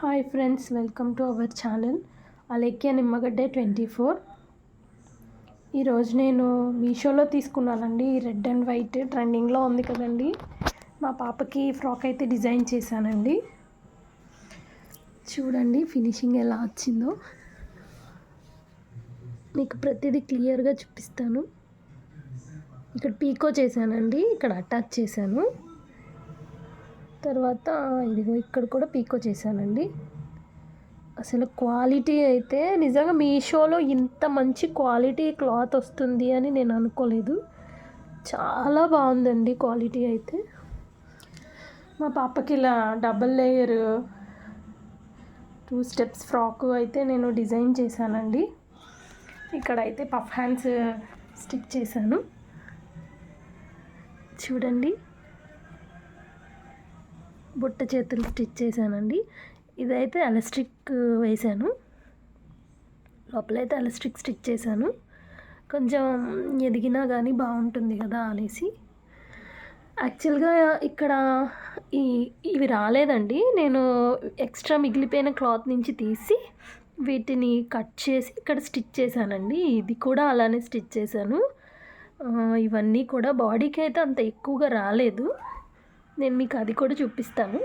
Hi friends, welcome to our channel Alekhya నిమ్మగడ్డే 24. ఈరోజు నేను మీషోలో తీసుకున్నానండి. రెడ్ అండ్ వైట్ ట్రెండింగ్లో ఉంది కదండి. మా పాపకి ఫ్రాక్ అయితే డిజైన్ చేశానండి. చూడండి ఫినిషింగ్ ఎలా వచ్చిందో. మీకు ప్రతిదీ క్లియర్గా చూపిస్తాను. ఇక్కడ పీకో చేశానండి, ఇక్కడ అటాచ్ చేశాను. తర్వాత ఇదిగో ఇక్కడ కూడా పీకో చేశానండి. అసలు క్వాలిటీ అయితే నిజంగా మీషోలో ఇంత మంచి క్వాలిటీ క్లాత్ వస్తుంది అని నేను అనుకోలేదు. చాలా బాగుందండి క్వాలిటీ అయితే. మా పాపకి ఇలా డబుల్ లేయర్ 2 స్టెప్స్ ఫ్రాక్ అయితే నేను డిజైన్ చేశానండి. ఇక్కడైతే పఫ్ హ్యాండ్స్ స్టిచ్ చేశాను. చూడండి, బుట్ట చేతులు స్టిచ్ చేశానండి. ఇదైతే ఎలాస్టిక్ వేసాను, లోపలైతే ఎలాస్టిక్ స్టిచ్ చేశాను. కొంచెం ఎదిగినా కానీ బాగుంటుంది కదా అనేసి. యాక్చువల్గా ఇక్కడ ఇవి రాలేదండి. నేను ఎక్స్ట్రా మిగిలిపోయిన క్లాత్ నుంచి తీసి వీటిని కట్ చేసి ఇక్కడ స్టిచ్ చేశానండి. ఇది కూడా అలానే స్టిచ్ చేశాను. ఇవన్నీ కూడా బాడీకి అయితే అంత ఎక్కువగా రాలేదు. నేను మీకు అది కూడా చూపిస్తాను.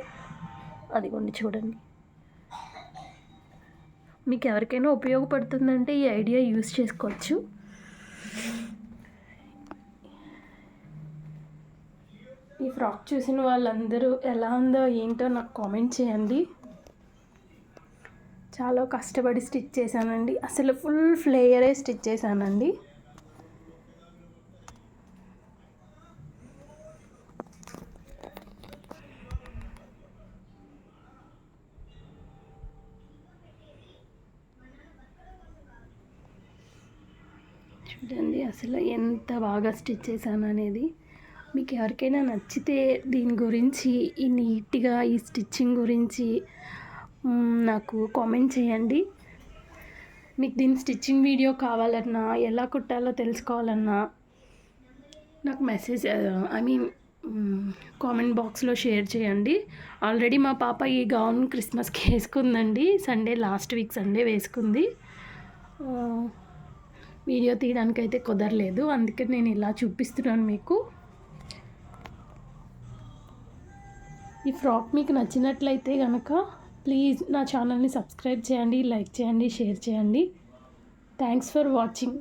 అదిగోండి చూడండి. మీకు ఎవరికైనా ఉపయోగపడుతుందంటే ఈ ఐడియా యూస్ చేసుకోవచ్చు. ఈ ఫ్రాక్ చూసిన వాళ్ళందరూ ఎలా ఉందో ఏంటో నాకు కామెంట్ చేయండి. చాలా కష్టపడి స్టిచ్ చేశానండి. అసలు ఫుల్ ఫ్లేయరే స్టిచ్ చేశానండి. చూడండి అసలు ఎంత బాగా స్టిచ్ చేశాను అనేది. మీకు ఎవరికైనా నచ్చితే దీని గురించి, ఈ నీట్గా ఈ స్టిచ్చింగ్ గురించి నాకు కామెంట్ చేయండి. మీకు దీని స్టిచ్చింగ్ వీడియో కావాలన్నా, ఎలా కుట్టాలో తెలుసుకోవాలన్నా నాకు మెసేజ్ కామెంట్ బాక్స్లో షేర్ చేయండి. ఆల్రెడీ మా పాప ఈ గౌన్ క్రిస్మస్కి వేసుకుందండి. లాస్ట్ వీక్ సండే వేసుకుంది. వీడియో తీయడానికైతే కుదరలేదు, అందుకే నేను ఇలా చూపిస్తున్నాను మీకు. ఈ ఫ్రాక్ మీకు నచ్చినట్లయితే కనుక ప్లీజ్ నా ఛానల్ని సబ్స్క్రైబ్ చేయండి, లైక్ చేయండి, షేర్ చేయండి. Thanks for watching.